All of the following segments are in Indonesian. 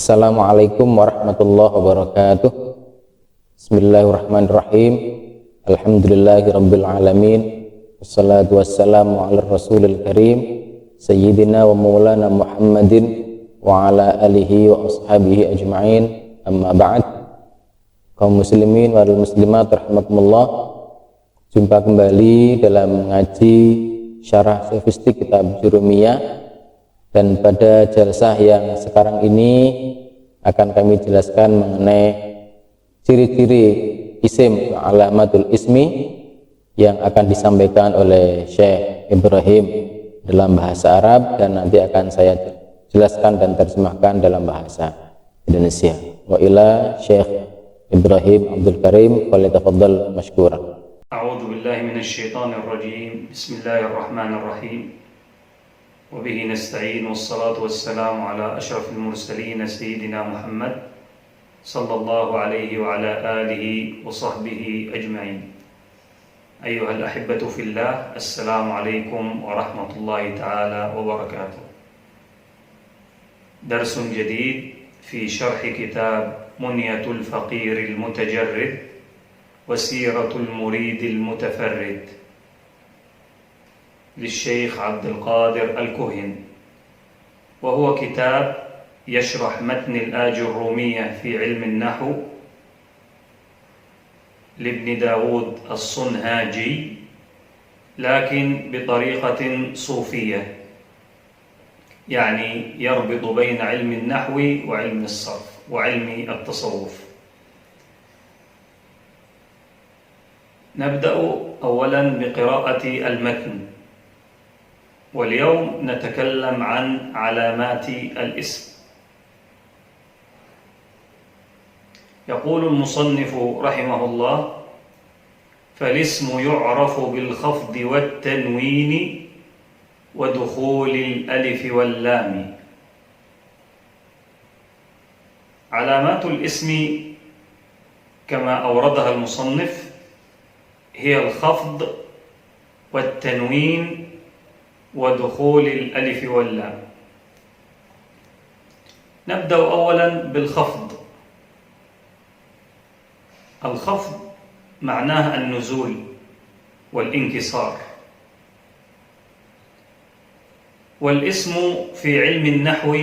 Assalamualaikum warahmatullahi wabarakatuh. Bismillahirrahmanirrahim. Alhamdulillahirabbil alamin. Wassalatu wassalamu ala rasulil karim sayyidina wa maulana Muhammadin wa ala alihi wa ashabihi ajma'in. Amma ba'd. Kaum muslimin wal muslimat rahimakumullah. Jumpa kembali dalam ngaji syarah sofistik kitab Jurumiyah. Dan pada jalsah yang sekarang ini akan kami jelaskan mengenai ciri-ciri isim alamatul ismi yang akan disampaikan oleh Syekh Ibrahim dalam bahasa Arab, dan nanti akan saya jelaskan dan terjemahkan dalam bahasa Indonesia. Wa ila Syekh Ibrahim Abdul Karim, falyatafaddal mashkura. A'udzu billahi minasyaitonir rajim. Bismillahirrahmanirrahim. وبه نستعين والصلاة والسلام على أشرف المرسلين سيدنا محمد صلى الله عليه وعلى آله وصحبه أجمعين. أيها الأحبة في الله، السلام عليكم ورحمة الله تعالى وبركاته. درس جديد في شرح كتاب منية الفقير المتجرد وسيرة المريد المتفرد للشيخ عبد القادر الكهن، وهو كتاب يشرح متن الآجرومية في علم النحو لابن داود الصنهاجي، لكن بطريقة صوفية، يعني يربط بين علم النحو وعلم الصرف وعلم التصوف. نبدأ أولا بقراءة المتن، واليوم نتكلم عن علامات الاسم. يقول المصنف رحمه الله: فالاسم يعرف بالخفض والتنوين ودخول الألف واللام. علامات الاسم كما أوردها المصنف هي الخفض والتنوين ودخول الألف واللام. نبدأ أولا بالخفض. الخفض معناه النزول والانكسار، والاسم في علم النحو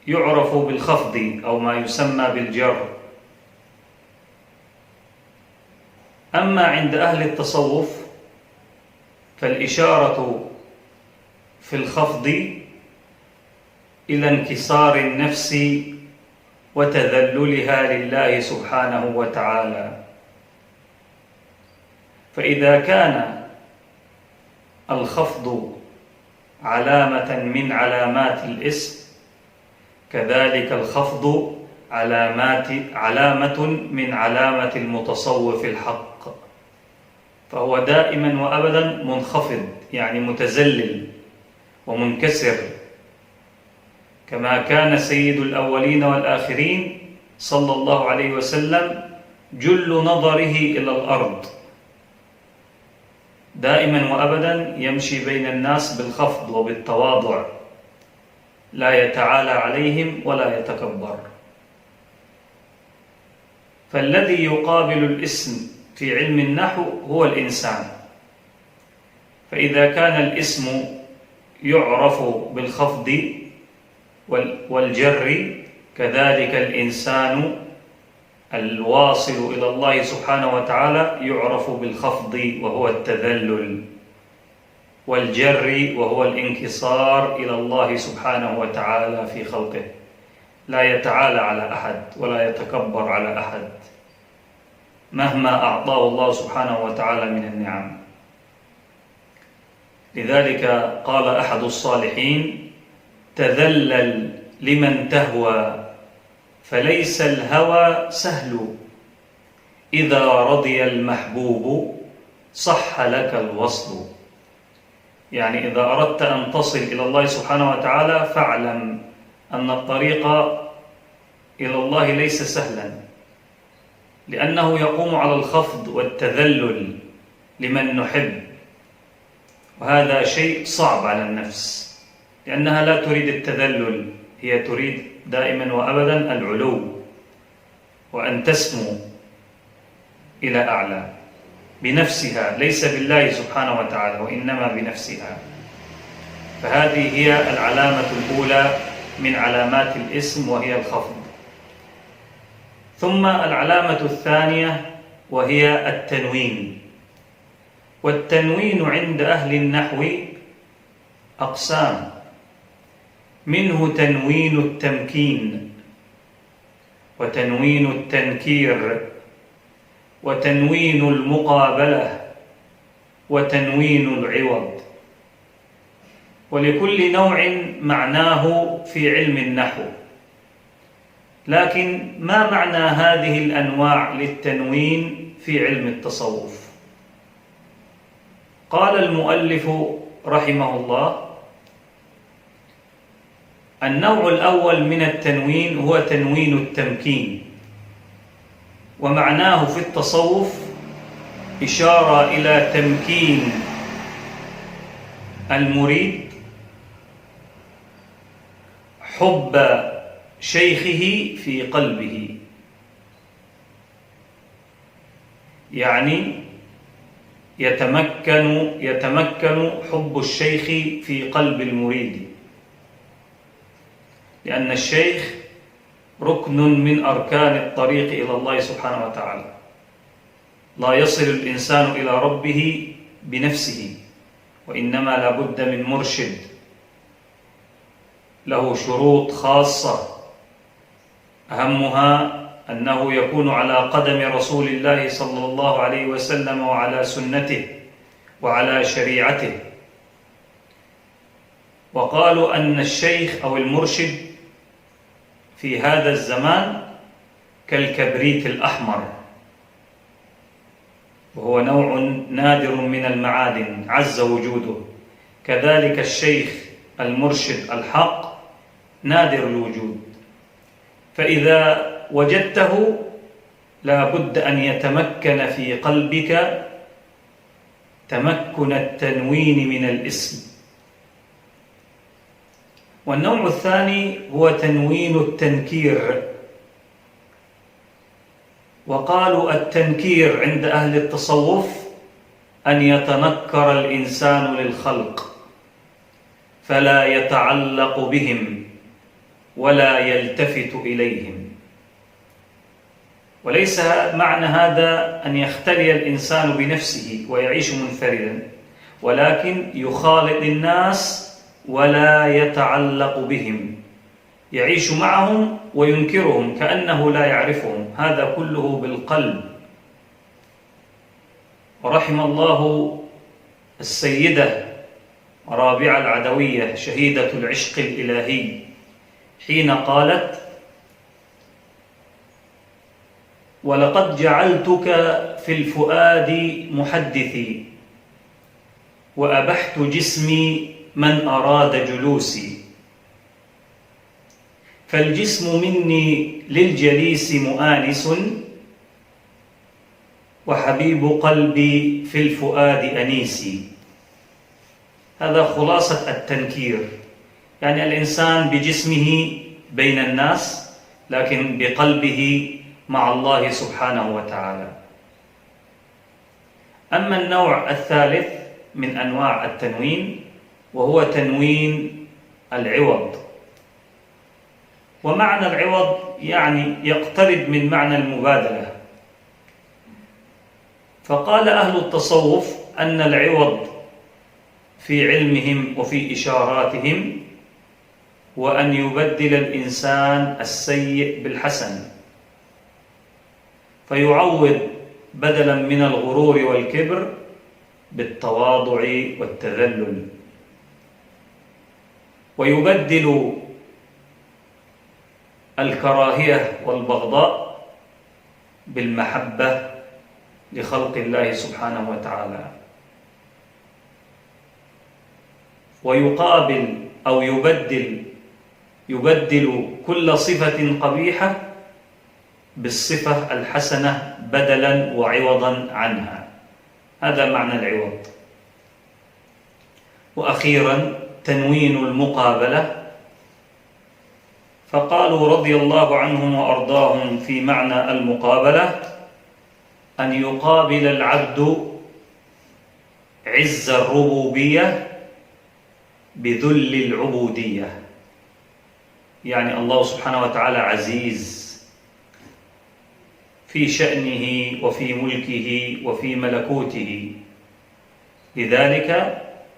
يعرف بالخفض أو ما يسمى بالجر. أما عند أهل التصوف فالإشارة في الخفض إلى انكسار النفس وتذللها لله سبحانه وتعالى. فإذا كان الخفض علامة من علامات الاسم، كذلك الخفض علامة من علامة المتصوف الحق، فهو دائما وأبدا منخفض، يعني متذلل ومنكسر، كما كان سيد الأولين والآخرين صلى الله عليه وسلم جل نظره إلى الأرض، دائما وأبدا يمشي بين الناس بالخفض وبالتواضع، لا يتعالى عليهم ولا يتكبر. فالذي يقابل الاسم في علم النحو هو الإنسان، فإذا كان الاسم يعرف بالخفض والجر، كذلك الإنسان الواصل إلى الله سبحانه وتعالى يعرف بالخفض وهو التذلل، والجر وهو الانكسار إلى الله سبحانه وتعالى في خلقه، لا يتعالى على أحد ولا يتكبر على أحد مهما أعطاه الله سبحانه وتعالى من النعم. لذلك قال أحد الصالحين: تذلل لمن تهوى فليس الهوى سهل، إذا رضي المحبوب صح لك الوصل. يعني إذا أردت أن تصل إلى الله سبحانه وتعالى فاعلم أن الطريق إلى الله ليس سهلا، لأنه يقوم على الخفض والتذلل لمن نحب، وهذا شيء صعب على النفس، لأنها لا تريد التذلل، هي تريد دائما وأبدا العلو وأن تسمو إلى أعلى بنفسها، ليس بالله سبحانه وتعالى وإنما بنفسها. فهذه هي العلامة الأولى من علامات الاسم وهي الخفض. ثم العلامة الثانية وهي التنوين. والتنوين عند أهل النحو أقسام، منه تنوين التمكين، وتنوين التنكير، وتنوين المقابلة، وتنوين العوض. ولكل نوع معناه في علم النحو. لكن ما معنى هذه الأنواع للتنوين في علم التصوف؟ قال المؤلف رحمه الله: النوع الأول من التنوين هو تنوين التمكين، ومعناه في التصوف إشارة إلى تمكين المريد حب شيخه في قلبه. يعني يتمكن حب الشيخ في قلب المريد، لأن الشيخ ركن من أركان الطريق إلى الله سبحانه وتعالى. لا يصل الإنسان إلى ربه بنفسه، وإنما لا بد من مرشد له شروط خاصة، أهمها أنه يكون على قدم رسول الله صلى الله عليه وسلم وعلى سنته وعلى شريعته. وقالوا أن الشيخ أو المرشد في هذا الزمان كالكبريت الأحمر، وهو نوع نادر من المعادن عز وجوده. كذلك الشيخ المرشد الحق نادر الوجود، فإذا وجدته لا بد أن يتمكن في قلبك تمكن التنوين من الاسم. والنوع الثاني هو تنوين التنكير. وقالوا التنكير عند أهل التصوف أن يتنكر الإنسان للخلق فلا يتعلق بهم ولا يلتفت إليهم. وليس معنى هذا أن يختلي الإنسان بنفسه ويعيش منفردا، ولكن يخالط الناس ولا يتعلق بهم، يعيش معهم وينكرهم كأنه لا يعرفهم. هذا كله بالقلب. ورحم الله السيدة رابعة العدوية شهيدة العشق الإلهي حين قالت: ولقد جعلتك في الفؤاد محدثي، وأبحت جسمي من أراد جلوسي، فالجسم مني للجليس مؤانس، وحبيب قلبي في الفؤاد أنيسي. هذا خلاصة التنكير، يعني الإنسان بجسمه بين الناس لكن بقلبه مع الله سبحانه وتعالى. أما النوع الثالث من أنواع التنوين وهو تنوين العوض. ومعنى العوض يعني يقترب من معنى المبادلة. فقال أهل التصوف أن العوض في علمهم وفي إشاراتهم وأن يبدل الإنسان السيء بالحسن، فيعوض بدلا من الغرور والكبر بالتواضع والتذلل، ويبدل الكراهية والبغضاء بالمحبة لخلق الله سبحانه وتعالى، ويقابل أو يبدل كل صفة قبيحة بالصفة الحسنة بدلا وعوضا عنها. هذا معنى العوض. وأخيرا تنوين المقابلة، فقالوا رضي الله عنهم وأرضاهم في معنى المقابلة أن يقابل العبد عز الربوبية بذل العبودية. يعني الله سبحانه وتعالى عزيز في شأنه وفي ملكه وفي ملكوته، لذلك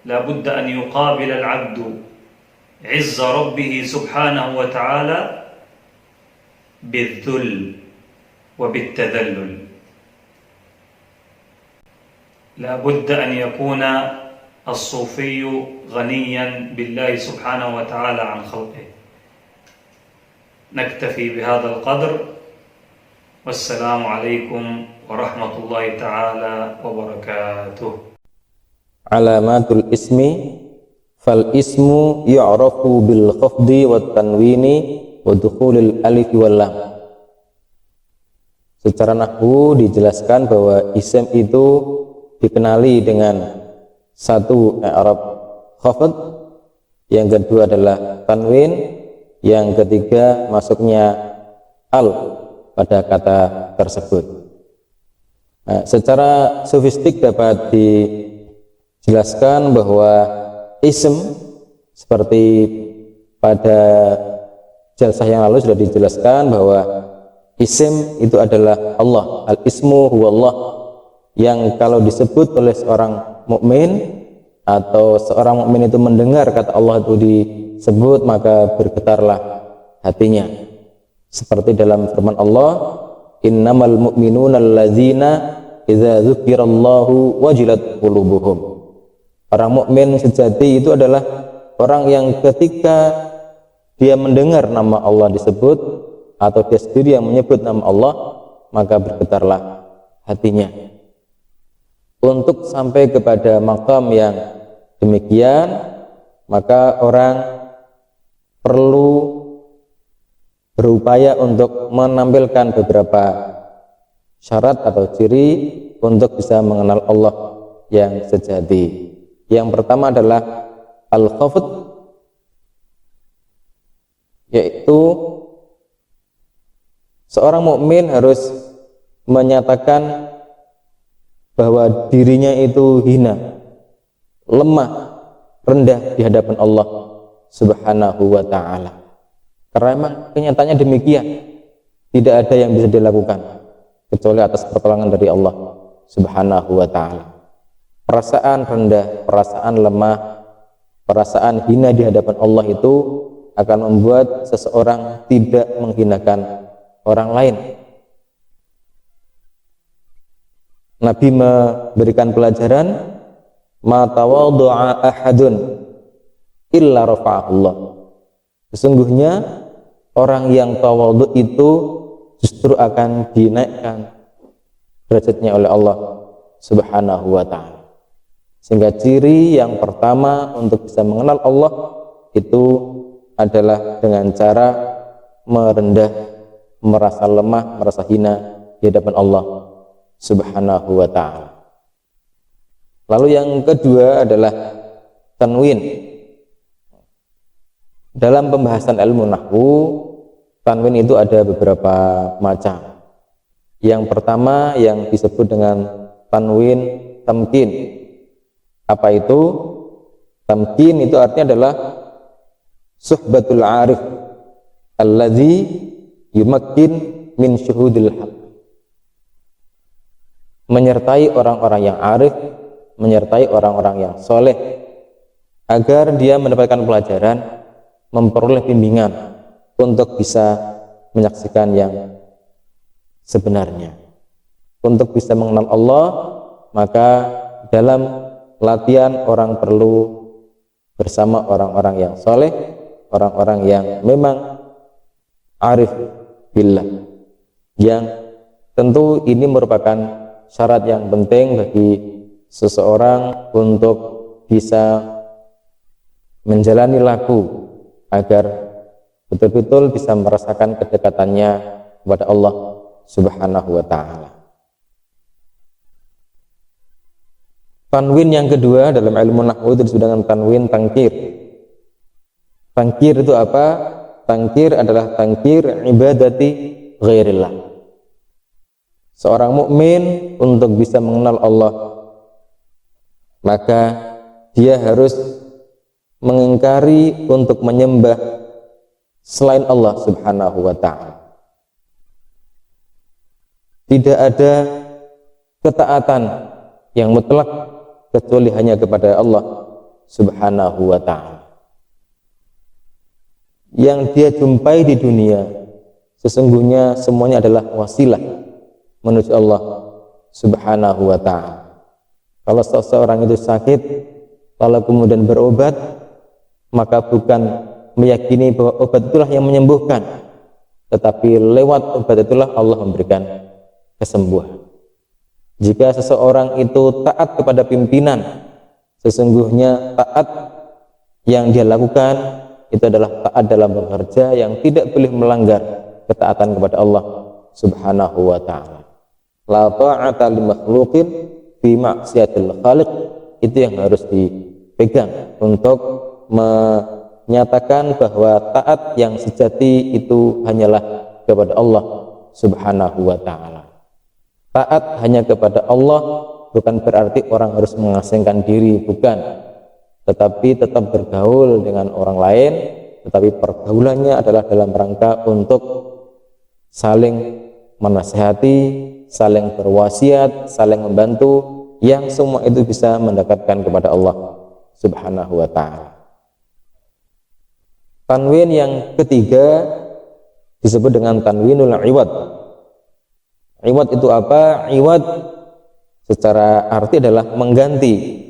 لا بد أن يقابل العبد عز ربه سبحانه وتعالى بالذل وبالتذلل. لا بد أن يكون الصوفي غنيا بالله سبحانه وتعالى عن خلقه. نكتفي بهذا القدر، والسلام عليكم ورحمة الله تعالى وبركاته. Alamatul ismi fal ismu yu'rafu bil khafdi wat tanwini wa dukhulil alif wal lam. Secara nahwu dijelaskan bahwa isim itu dikenali dengan satu i'rab khafd, yang kedua adalah tanwin, yang ketiga masuknya al pada kata tersebut. Nah, secara sofistik dapat dijelaskan bahwa isim, seperti pada jalsah yang lalu sudah dijelaskan bahwa isim itu adalah Allah, al-ismu huwallah, yang kalau disebut oleh seorang mukmin atau seorang mukmin itu mendengar kata Allah itu disebut, maka bergetarlah hatinya. Seperti dalam firman Allah, innamal mu'minuna allazina idza dzukirallahu wajilat qulubuhum. Orang mukmin sejati itu adalah orang yang ketika dia mendengar nama Allah disebut atau dia sendiri yang menyebut nama Allah, maka bergetarlah hatinya. Untuk sampai kepada makam yang demikian, maka orang perlu berupaya untuk menampilkan beberapa syarat atau ciri untuk bisa mengenal Allah yang sejati. Yang pertama adalah al-khafd, yaitu seorang mukmin harus menyatakan bahwa dirinya itu hina, lemah, rendah di hadapan Allah Subhanahu wa ta'ala. Karena memang kenyataannya demikian, tidak ada yang bisa dilakukan kecuali atas pertolongan dari Allah Subhanahu wa ta'ala. Perasaan rendah, perasaan lemah, perasaan hina di hadapan Allah itu akan membuat seseorang tidak menghinakan orang lain. Nabi memberikan pelajaran, ma tawaddu'a ahadun illa rafa'ahullah. Sesungguhnya orang yang tawadhu itu justru akan dinaikkan derajatnya oleh Allah Subhanahu wa ta'ala. Sehingga ciri yang pertama untuk bisa mengenal Allah itu adalah dengan cara merendah, merasa lemah, merasa hina di hadapan Allah Subhanahu wa ta'ala. Lalu yang kedua adalah tanwin. Dalam pembahasan ilmu nahwu, tanwin itu ada beberapa macam. Yang pertama yang disebut dengan tanwin tamkin. Apa itu? Tamkin itu artinya adalah suhbatul arif alladzi yumakkin min syuhudil haq. Menyertai orang-orang yang arif, menyertai orang-orang yang soleh, agar dia mendapatkan pelajaran, memperoleh bimbingan untuk bisa menyaksikan yang sebenarnya. Untuk bisa mengenal Allah, maka dalam latihan orang perlu bersama orang-orang yang soleh, orang-orang yang memang arif billah, yang tentu ini merupakan syarat yang penting bagi seseorang untuk bisa menjalani laku agar betul-betul bisa merasakan kedekatannya kepada Allah Subhanahu wa ta'ala. Tanwin yang kedua dalam ilmu nahwu itu disebut dengan tanwin tangkir. Tangkir itu apa? tangkir adalah tangkir ibadati ghairillah. Seorang mukmin untuk bisa mengenal Allah, maka dia harus mengingkari untuk menyembah selain Allah Subhanahu wa ta'ala. Tidak ada ketaatan yang mutlak kecuali hanya kepada Allah Subhanahu wa ta'ala. Yang dia jumpai di dunia sesungguhnya semuanya adalah wasilah menuju Allah Subhanahu wa ta'ala. Kalau seseorang itu sakit lalu kemudian berobat, maka bukan meyakini bahwa obat itulah yang menyembuhkan, tetapi lewat obat itulah Allah memberikan kesembuhan. Jika seseorang itu taat kepada pimpinan, sesungguhnya taat yang dia lakukan itu adalah taat dalam bekerja yang tidak boleh melanggar ketaatan kepada Allah Subhanahu wa ta'ala. La ta'ata li makhluqin fi ma'siyatil khaliq, itu yang harus dipegang untuk menyatakan bahwa taat yang sejati itu hanyalah kepada Allah Subhanahu wa ta'ala. Taat hanya kepada Allah bukan berarti orang harus mengasingkan diri, bukan, tetapi tetap bergaul dengan orang lain, tetapi pergaulannya adalah dalam rangka untuk saling menasihati, saling berwasiat, saling membantu, yang semua itu bisa mendekatkan kepada Allah Subhanahu wa ta'ala. Tanwin yang ketiga disebut dengan tanwinul iwad. Iwad itu apa? Iwad secara arti adalah mengganti.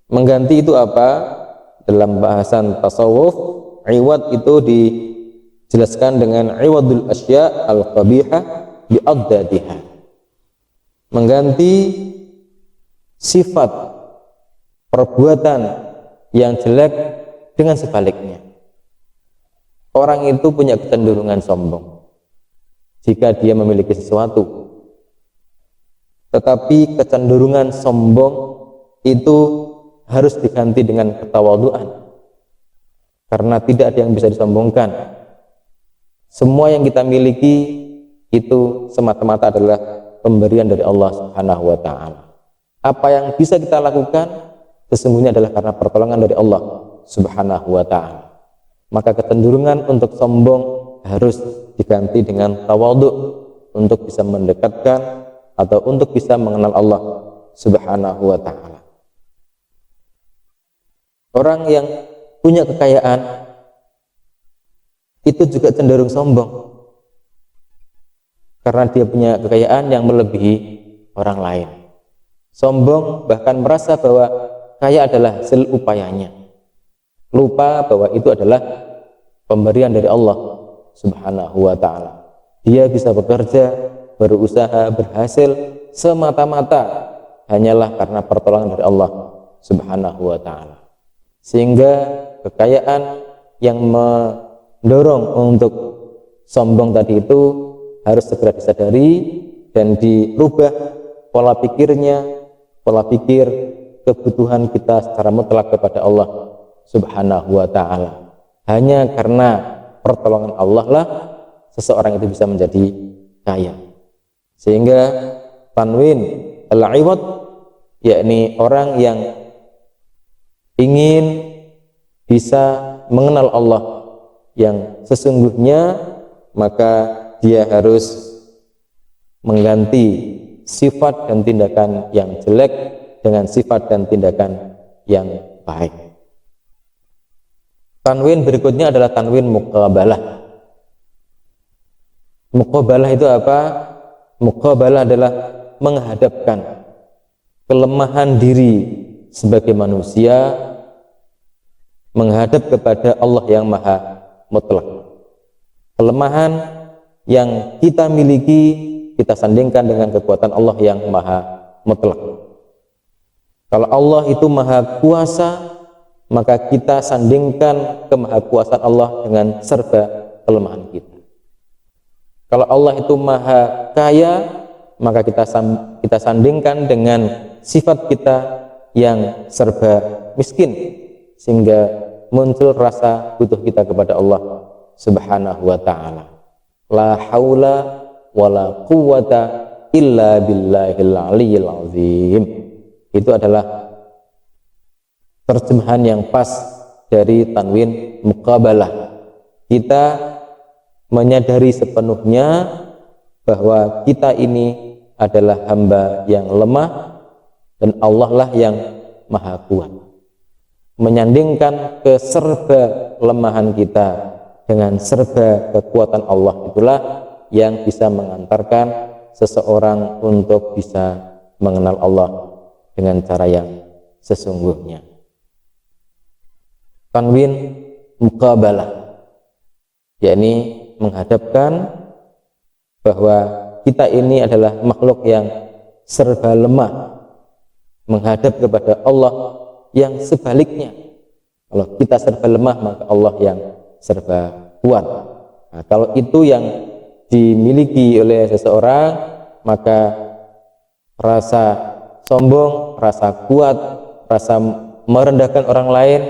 Mengganti itu apa? Dalam bahasan tasawuf, iwad itu dijelaskan dengan iwadul asya al-qabihah bi'addadiha. Mengganti sifat perbuatan yang jelek dengan sebaliknya. Orang itu punya kecenderungan sombong jika dia memiliki sesuatu, tetapi kecenderungan sombong itu harus diganti dengan ketawaduan, karena tidak ada yang bisa disombongkan. Semua yang kita miliki itu semata-mata adalah pemberian dari Allah Subhanahu wa ta'ala. Apa yang bisa kita lakukan sesungguhnya adalah karena pertolongan dari Allah Subhanahu wa ta'ala. Maka kecenderungan untuk sombong harus diganti dengan tawadhu untuk bisa mendekatkan atau untuk bisa mengenal Allah Subhanahu wa ta'ala. Orang yang punya kekayaan itu juga cenderung sombong karena dia punya kekayaan yang melebihi orang lain. Sombong bahkan merasa bahwa kaya adalah hasil upayanya, lupa bahwa itu adalah pemberian dari Allah Subhanahu wa ta'ala. Dia bisa bekerja, berusaha, berhasil semata-mata hanyalah karena pertolongan dari Allah Subhanahu wa ta'ala. Sehingga kekayaan yang mendorong untuk sombong tadi itu harus segera disadari dan dirubah pola pikirnya, pola pikir kebutuhan kita secara mutlak kepada Allah Subhanahu wa ta'ala. Hanya karena pertolongan Allah lah seseorang itu bisa menjadi kaya. Sehingga tanwin al-iwad, yakni orang yang ingin bisa mengenal Allah yang sesungguhnya, maka dia harus mengganti sifat dan tindakan yang jelek dengan sifat dan tindakan yang baik. Tanwin berikutnya adalah tanwin muqabalah. Muqabalah itu apa? Muqabalah adalah menghadapkan kelemahan diri sebagai manusia menghadap kepada Allah yang maha mutlak. Kelemahan yang kita miliki kita sandingkan dengan kekuatan Allah yang maha mutlak. Kalau Allah itu maha kuasa, maka kita sandingkan kemahakuasaan Allah dengan serba kelemahan kita. Kalau Allah itu maha kaya, maka kita sandingkan dengan sifat kita yang serba miskin, sehingga muncul rasa butuh kita kepada Allah Subhanahu wa ta'ala. La haula wala quwwata illa billahil aliyyil azim. Itu adalah terjemahan yang pas dari tanwin muqabalah. Kita menyadari sepenuhnya bahwa kita ini adalah hamba yang lemah dan Allah lah yang maha kuat. Menyandingkan keserba lemahan kita dengan serba kekuatan Allah, itulah yang bisa mengantarkan seseorang untuk bisa mengenal Allah dengan cara yang sesungguhnya. Tanwin muqabalah, yakni menghadapkan bahwa kita ini adalah makhluk yang serba lemah menghadap kepada Allah yang sebaliknya. Kalau kita serba lemah, maka Allah yang serba kuat. Nah, kalau itu yang dimiliki oleh seseorang, maka rasa sombong, rasa kuat, rasa merendahkan orang lain,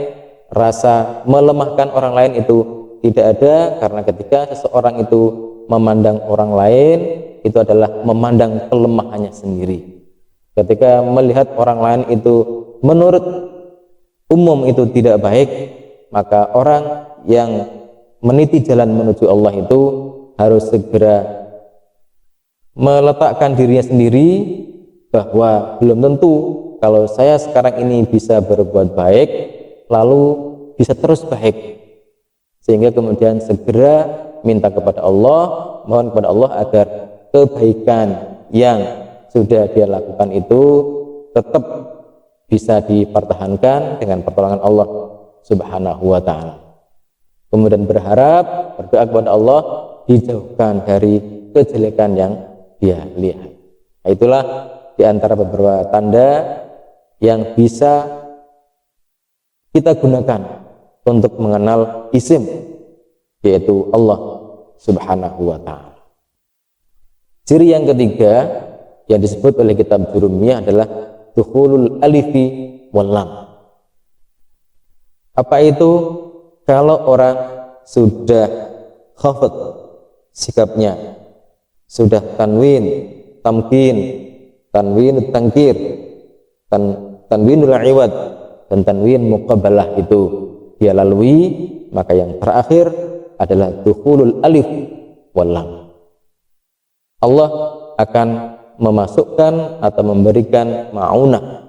rasa melemahkan orang lain itu tidak ada, karena ketika seseorang itu memandang orang lain, itu adalah memandang kelemahannya sendiri. Ketika melihat orang lain itu menurut umum itu tidak baik, maka orang yang meniti jalan menuju Allah itu harus segera meletakkan dirinya sendiri bahwa belum tentu kalau saya sekarang ini bisa berbuat baik lalu bisa terus baik, sehingga kemudian segera minta kepada Allah, mohon kepada Allah agar kebaikan yang sudah dia lakukan itu tetap bisa dipertahankan dengan pertolongan Allah Subhanahu wa ta'ala. Kemudian berharap, berdoa kepada Allah dijauhkan dari kejelekan yang dia lihat. Nah, itulah di antara beberapa tanda yang bisa kita gunakan untuk mengenal isim, yaitu Allah Subhanahu wa ta'ala. Ciri yang ketiga yang disebut oleh kitab Jurumiyah adalah dukhulul alifi wal lam. Apa itu? Kalau orang sudah khafat sikapnya, sudah tanwin, tamkin, tanwin tangkir, tanwinul iwad dan tanwin muqabalah itu dia lalui, maka yang terakhir adalah dukhulul alif wal lam. Allah akan memasukkan atau memberikan ma'unah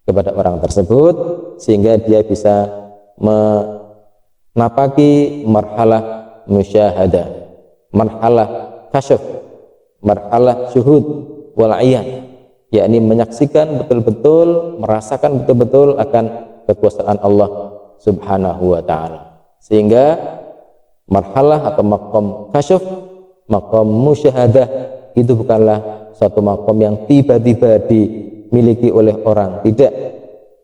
kepada orang tersebut sehingga dia bisa menapaki marhalah musyahadah, marhalah kasyaf, marhalah syuhud wal ayan, yakni menyaksikan betul-betul, merasakan betul-betul akan kekuasaan Allah Subhanahu wa ta'ala, sehingga marhalah atau maqam kasyaf, maqam musyahadah itu bukanlah suatu maqam yang tiba-tiba dimiliki oleh orang, tidak,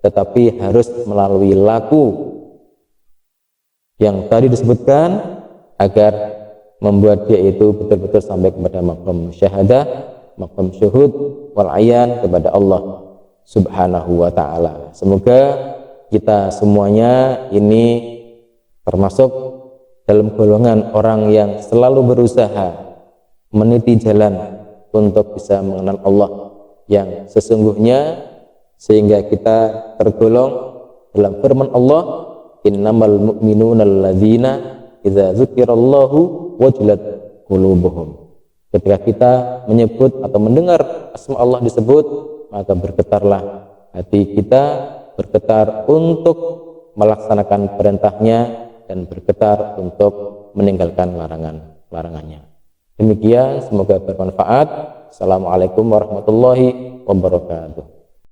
tetapi harus melalui laku yang tadi disebutkan agar membuat dia itu betul-betul sampai kepada maqam syahadah, maqam syuhud wal ayan kepada Allah Subhanahu wa ta'ala. Semoga kita semuanya ini termasuk dalam golongan orang yang selalu berusaha meniti jalan untuk bisa mengenal Allah yang sesungguhnya, sehingga kita tergolong dalam firman Allah, innamal mu'minuna alladzina idza dzukirallahu wajilat qulubuhum. Ketika kita menyebut atau mendengar asma Allah disebut, maka bergetarlah hati kita, bergetar untuk melaksanakan perintahnya dan bergetar untuk meninggalkan larangannya. Demikian, semoga bermanfaat. Assalamualaikum warahmatullahi wabarakatuh.